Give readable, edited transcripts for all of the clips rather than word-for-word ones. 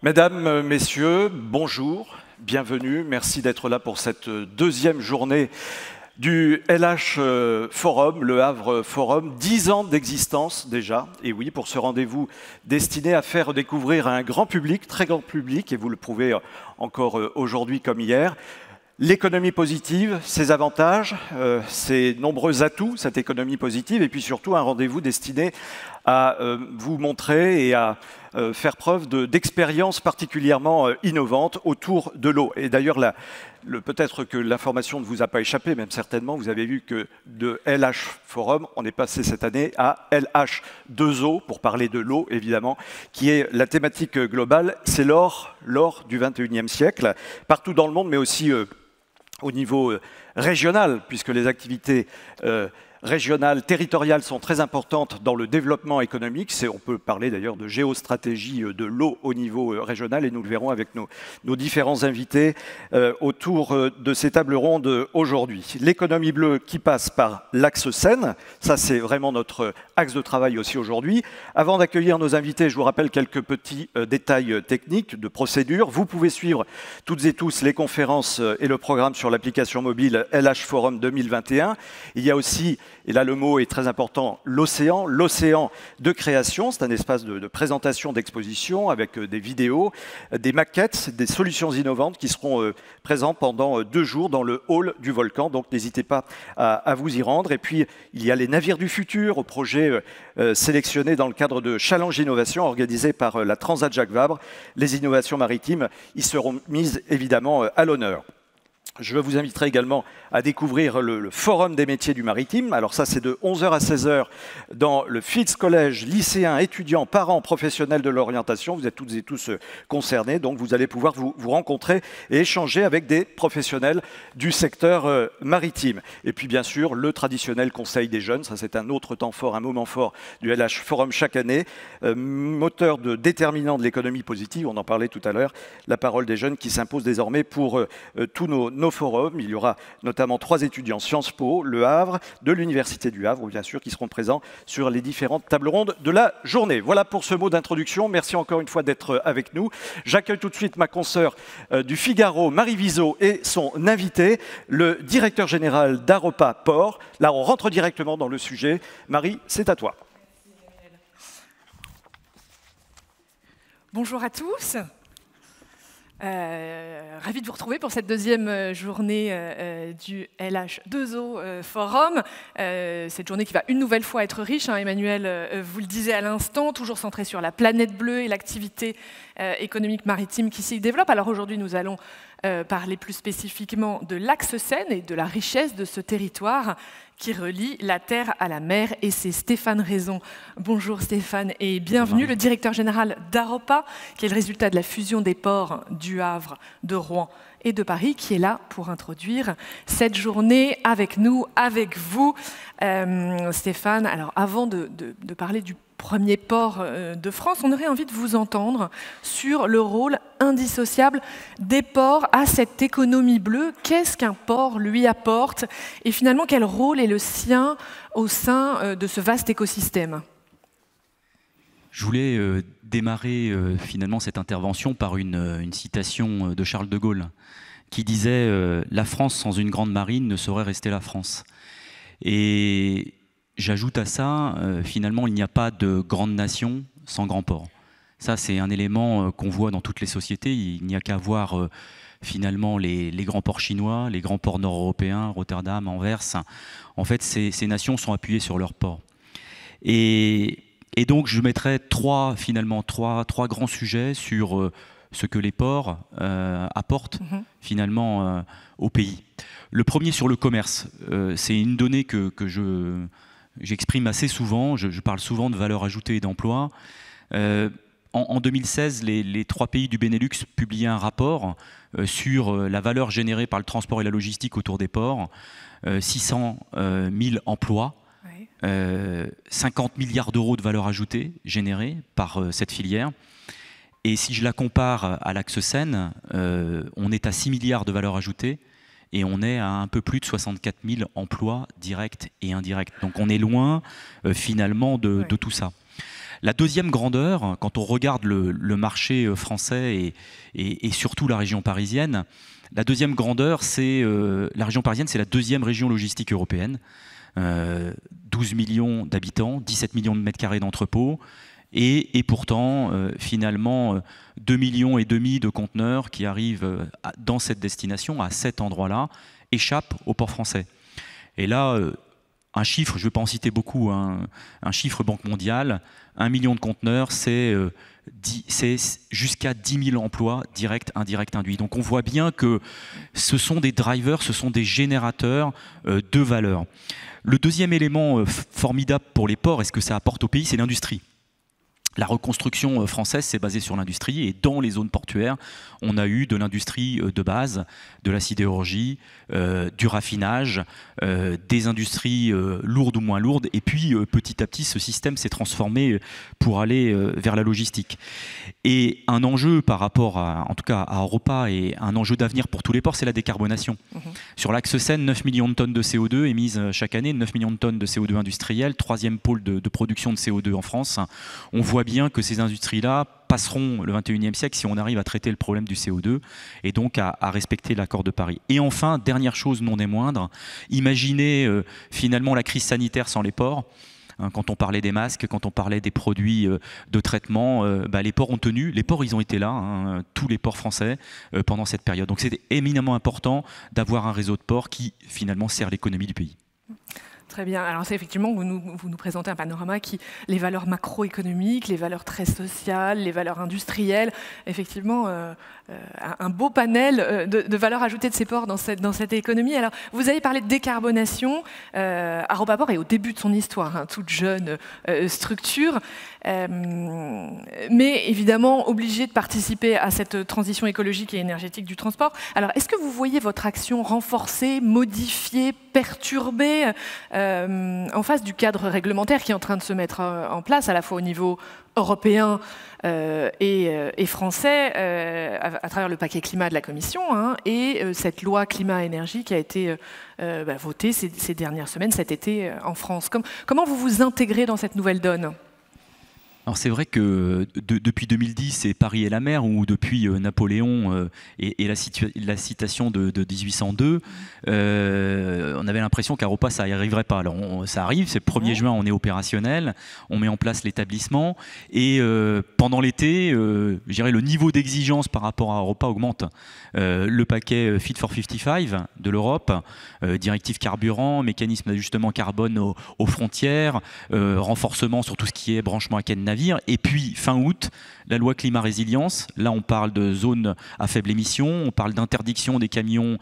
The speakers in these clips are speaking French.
Mesdames, Messieurs, bonjour, bienvenue, merci d'être là pour cette deuxième journée du LH Forum, le Havre Forum, 10 ans d'existence déjà, et oui, pour ce rendez-vous destiné à faire découvrir à un grand public, très grand public, et vous le prouvez encore aujourd'hui comme hier, l'économie positive, ses avantages, ses nombreux atouts, cette économie positive, et puis surtout un rendez-vous destiné à vous montrer et à faire preuve d'expériences particulièrement innovantes autour de l'eau. Et d'ailleurs, peut-être que l'information ne vous a pas échappé, même certainement, vous avez vu que de LH Forum, on est passé cette année à LH2O, pour parler de l'eau, évidemment, qui est la thématique globale, c'est l'or du 21e siècle, partout dans le monde, mais aussi au niveau régional, puisque les activités régionales, territoriales sont très importantes dans le développement économique. On peut parler d'ailleurs de géostratégie de l'eau au niveau régional, et nous le verrons avec nos différents invités autour de ces tables rondes aujourd'hui. L'économie bleue qui passe par l'axe Seine, ça c'est vraiment notre axe de travail aussi aujourd'hui. Avant d'accueillir nos invités, je vous rappelle quelques petits détails techniques de procédure. Vous pouvez suivre toutes et tous les conférences et le programme sur l'application mobile LH Forum 2021. Il y a aussi, et là le mot est très important, l'océan de création. C'est un espace de présentation, d'exposition avec des vidéos, des maquettes, des solutions innovantes qui seront présentes pendant 2 jours dans le hall du volcan. Donc n'hésitez pas à vous y rendre. Et puis il y a les navires du futur, au projet sélectionnés dans le cadre de Challenge Innovation organisé par la Transat Jacques Vabre. Les innovations maritimes y seront mises évidemment à l'honneur. Je vous inviterai également à découvrir le Forum des métiers du maritime. Alors ça, c'est de 11h à 16h dans le FITS Collège, lycéens, étudiants, parents, professionnels de l'orientation. Vous êtes toutes et tous concernés, donc vous allez pouvoir vous rencontrer et échanger avec des professionnels du secteur maritime. Et puis bien sûr, le traditionnel Conseil des jeunes, ça c'est un autre temps fort, un moment fort du LH Forum chaque année. Moteur déterminant de l'économie positive, on en parlait tout à l'heure, la parole des jeunes qui s'impose désormais pour tous nos forums. Il y aura notamment 3 étudiants Sciences Po, Le Havre, de l'Université du Havre, bien sûr, qui seront présents sur les différentes tables rondes de la journée. Voilà pour ce mot d'introduction. Merci encore une fois d'être avec nous. J'accueille tout de suite ma consoeur du Figaro, Marie Viseau, et son invité, le directeur général d'Aropa Port. Là, on rentre directement dans le sujet. Marie, c'est à toi. Bonjour à tous. Ravi de vous retrouver pour cette deuxième journée du LH2O Forum. Cette journée qui va une nouvelle fois être riche, hein, Emmanuel vous le disait à l'instant, toujours centrée sur la planète bleue et l'activité économique maritime qui s'y développe. Alors aujourd'hui, nous allons parler plus spécifiquement de l'axe Seine et de la richesse de ce territoire qui relie la terre à la mer, et c'est Stéphane Raison. Bonjour Stéphane et bienvenue, le directeur général d'Aropa, qui est le résultat de la fusion des ports du Havre, de Rouen et de Paris, qui est là pour introduire cette journée avec nous, avec vous. Stéphane, alors avant de parler du premier port de France, on aurait envie de vous entendre sur le rôle indissociable des ports à cette économie bleue. Qu'est-ce qu'un port lui apporte et finalement quel rôle est le sien au sein de ce vaste écosystème? Je voulais démarrer finalement cette intervention par une citation de Charles de Gaulle qui disait « La France sans une grande marine ne saurait rester la France ». Et j'ajoute à ça, finalement, il n'y a pas de grande nation sans grand port. Ça, c'est un élément qu'on voit dans toutes les sociétés. Il n'y a qu'à voir finalement les grands ports chinois, les grands ports nord-européens, Rotterdam, Anvers. En fait, ces nations sont appuyées sur leurs ports. Et donc, je mettrai trois grands sujets sur ce que les ports apportent finalement au pays. Le premier sur le commerce, c'est une donnée que j'exprime assez souvent. Je parle souvent de valeur ajoutée et d'emploi. En 2016, les 3 pays du Benelux publiaient un rapport sur la valeur générée par le transport et la logistique autour des ports. 600 000 emplois, 50 milliards d'euros de valeur ajoutée générée par cette filière. Et si je la compare à l'axe Seine, on est à 6 milliards de valeur ajoutée et on est à un peu plus de 64 000 emplois directs et indirects. Donc on est loin finalement de tout ça. La deuxième grandeur, quand on regarde le marché français et surtout la région parisienne, la deuxième grandeur, c'est la région parisienne, c'est la deuxième région logistique européenne. 12 millions d'habitants, 17 millions de mètres carrés d'entrepôts, et pourtant, finalement, 2,5 millions de conteneurs qui arrivent dans cette destination, à cet endroit-là, échappent au port français. Et là, un chiffre, je ne vais pas en citer beaucoup, hein, un chiffre Banque mondiale, 1 million de conteneurs, c'est jusqu'à 10 000 emplois directs, indirects, induits. Donc on voit bien que ce sont des drivers, ce sont des générateurs de valeur. Le deuxième élément formidable pour les ports et ce que ça apporte au pays, c'est l'industrie. La reconstruction française s'est basée sur l'industrie et dans les zones portuaires, on a eu de l'industrie de base, de la sidérurgie, du raffinage, des industries lourdes ou moins lourdes. Et puis petit à petit, ce système s'est transformé pour aller vers la logistique. Et un enjeu par rapport en tout cas à Europa et un enjeu d'avenir pour tous les ports, c'est la décarbonation. Sur l'axe Seine, 9 millions de tonnes de CO2 émises chaque année, 9 millions de tonnes de CO2 industriel, troisième pôle de production de CO2 en France. On voit bien que ces industries-là passeront le 21e siècle si on arrive à traiter le problème du CO2 et donc à respecter l'accord de Paris. Et enfin, dernière chose non des moindres, imaginez finalement la crise sanitaire sans les ports. Quand on parlait des masques, quand on parlait des produits de traitement, les ports ont tenu. Les ports, ils ont été là, hein, tous les ports français, pendant cette période. Donc c'est éminemment important d'avoir un réseau de ports qui finalement sert l'économie du pays. Très bien. Alors c'est effectivement, vous nous présentez un panorama qui, les valeurs macroéconomiques, les valeurs très sociales, les valeurs industrielles, effectivement, un beau panel de valeurs ajoutées de ces ports dans cette économie. Alors vous avez parlé de décarbonation. Aropaport est au début de son histoire, hein, toute jeune structure, mais évidemment obligée de participer à cette transition écologique et énergétique du transport. Alors est-ce que vous voyez votre action renforcée, modifiée, perturbée en face du cadre réglementaire qui est en train de se mettre en place, à la fois au niveau européen et français, à travers le paquet climat de la Commission, hein, et cette loi climat-énergie qui a été votée ces dernières semaines, cet été, en France. Comment vous vous intégrez dans cette nouvelle donne ? Alors c'est vrai que depuis 2010 et Paris et la mer, ou depuis Napoléon et la citation de 1802, on avait l'impression qu'Aropa ça n'y arriverait pas. Alors ça arrive, c'est le 1er juin, on est opérationnel, on met en place l'établissement et pendant l'été, je dirais le niveau d'exigence par rapport à Aropa augmente. Le paquet Fit for 55 de l'Europe, directive carburant, mécanisme d'ajustement carbone aux frontières, renforcement sur tout ce qui est branchement à quai de navire. Et puis, fin août, la loi climat-résilience. Là, on parle de zones à faible émission, on parle d'interdiction des camions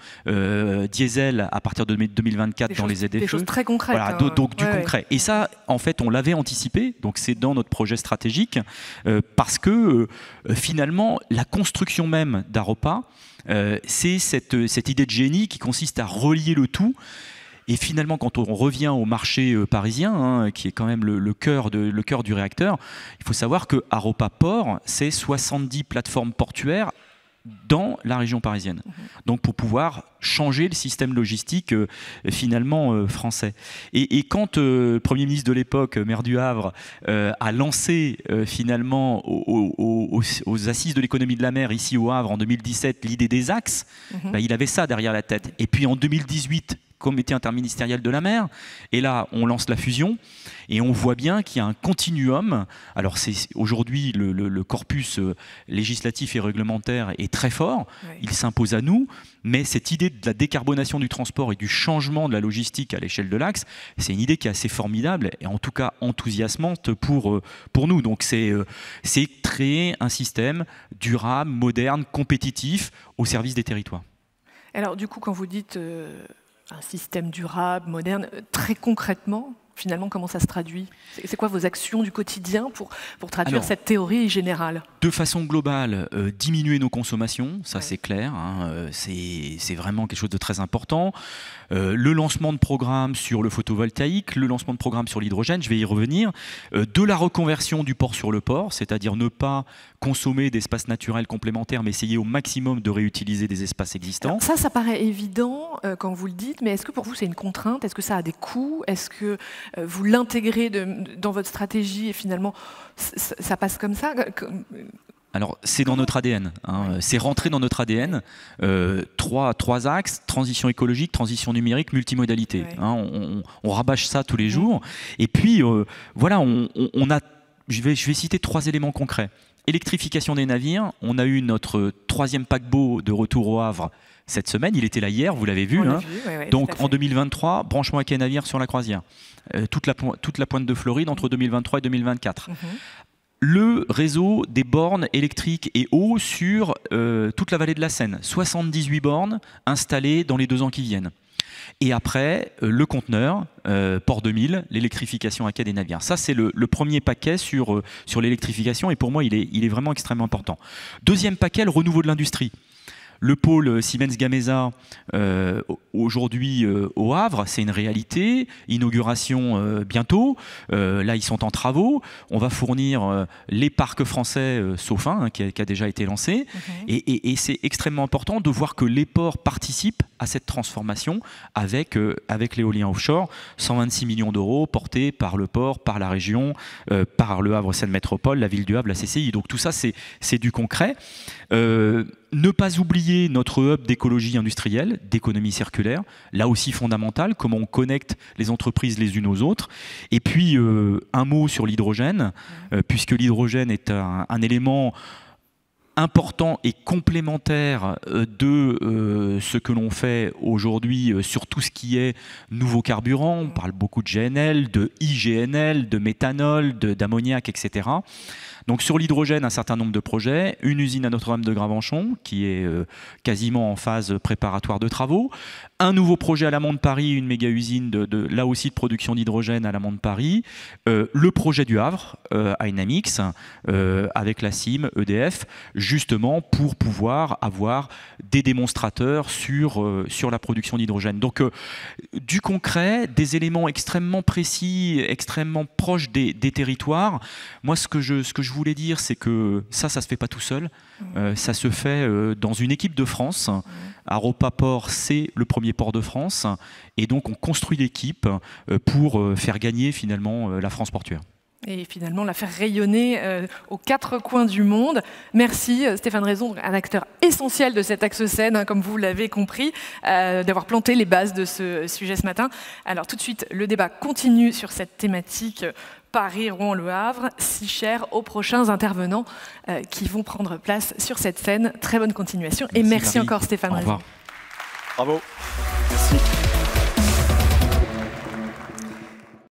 diesel à partir de 2024 dans les ZFE. Des choses très concrètes. Voilà, donc du concret. Et ça, en fait, on l'avait anticipé, donc c'est dans notre projet stratégique, parce que finalement, la construction même d'Aropa, c'est cette idée de génie qui consiste à relier le tout. Et finalement, quand on revient au marché parisien, hein, qui est quand même le cœur du réacteur, il faut savoir que Aropa Port, c'est 70 plateformes portuaires dans la région parisienne. Donc pour pouvoir changer le système logistique finalement français. Et quand le Premier ministre de l'époque, maire du Havre, a lancé finalement aux assises de l'économie de la mer ici au Havre en 2017 l'idée des axes, il avait ça derrière la tête. Et puis en 2018, comité interministériel de la mer, et là on lance la fusion et on voit bien qu'il y a un continuum. Alors c'est aujourd'hui le corpus législatif et réglementaire est très fort, il s'impose à nous, mais cette idée de la décarbonation du transport et du changement de la logistique à l'échelle de l'axe, c'est une idée qui est assez formidable et en tout cas enthousiasmante pour nous. Donc c'est créer un système durable, moderne, compétitif au service des territoires. Alors du coup, quand vous dites un système durable, moderne, très concrètement, finalement, comment ça se traduit ? C'est quoi vos actions du quotidien pour traduire cette théorie générale ? De façon globale, diminuer nos consommations, ça c'est clair, hein, c'est vraiment quelque chose de très important. Le lancement de programmes sur le photovoltaïque, le lancement de programmes sur l'hydrogène, je vais y revenir. De la reconversion du port sur le port, c'est-à-dire ne pas consommer d'espaces naturels complémentaires, mais essayer au maximum de réutiliser des espaces existants. Alors ça paraît évident quand vous le dites, mais est-ce que pour vous c'est une contrainte ? Est-ce que ça a des coûts ? Est-ce que vous l'intégrez dans votre stratégie et finalement ça passe comme ça? Alors, c'est dans notre ADN, hein. C'est rentré dans notre ADN. Trois axes, transition écologique, transition numérique, multimodalité. Ouais. Hein, on rabâche ça tous les jours. Et puis, voilà, je vais citer 3 éléments concrets. Électrification des navires. On a eu notre 3e paquebot de retour au Havre cette semaine. Il était là hier, vous l'avez vu. Hein. Donc, en 2023, branchement à quai navire sur la croisière. Toute la pointe de Floride entre 2023 et 2024. Le réseau des bornes électriques et eau sur toute la vallée de la Seine. 78 bornes installées dans les 2 ans qui viennent. Et après, le conteneur, Port 2000, l'électrification à quai des navires. Ça, c'est le premier paquet sur l'électrification et pour moi, il est vraiment extrêmement important. Deuxième paquet, le renouveau de l'industrie. Le pôle Siemens Gamesa, aujourd'hui au Havre, c'est une réalité. Inauguration bientôt. Là, ils sont en travaux. On va fournir les parcs français, sauf un qui a déjà été lancé. Et c'est extrêmement important de voir que les ports participent à cette transformation avec l'éolien offshore. 126 millions d'euros portés par le port, par la région, par le Havre Seine Métropole, la ville du Havre, la CCI. Donc tout ça, c'est du concret. Ne pas oublier notre hub d'écologie industrielle, d'économie circulaire, là aussi fondamental, comment on connecte les entreprises les unes aux autres. Et puis, un mot sur l'hydrogène, puisque l'hydrogène est un élément important et complémentaire de ce que l'on fait aujourd'hui sur tout ce qui est nouveaux carburants. On parle beaucoup de GNL, de IGNL, de méthanol, d'ammoniac, etc. Donc sur l'hydrogène, un certain nombre de projets, une usine à Notre-Dame de Gravenchon qui est quasiment en phase préparatoire de travaux, un nouveau projet à l'amont de Paris, une méga usine là aussi de production d'hydrogène à l'amont de Paris, le projet du Havre, Dynamics, avec la CIM, EDF, justement pour pouvoir avoir des démonstrateurs sur la production d'hydrogène. Donc du concret, des éléments extrêmement précis, extrêmement proches des territoires. Moi, ce que je voulais dire, c'est que ça se fait pas tout seul. Ça se fait dans une équipe de France. Aropa Port, c'est le premier port de France. Et donc, on construit l'équipe pour faire gagner finalement la France portuaire. Et finalement la faire rayonner aux 4 coins du monde. Merci Stéphane Raison, un acteur essentiel de cet axe Seine, hein, comme vous l'avez compris, d'avoir planté les bases de ce sujet ce matin. Alors tout de suite, le débat continue sur cette thématique Paris, Rouen, Le Havre, si cher aux prochains intervenants qui vont prendre place sur cette scène. Très bonne continuation et merci encore Stéphane Raison. Au revoir. Bravo. Merci.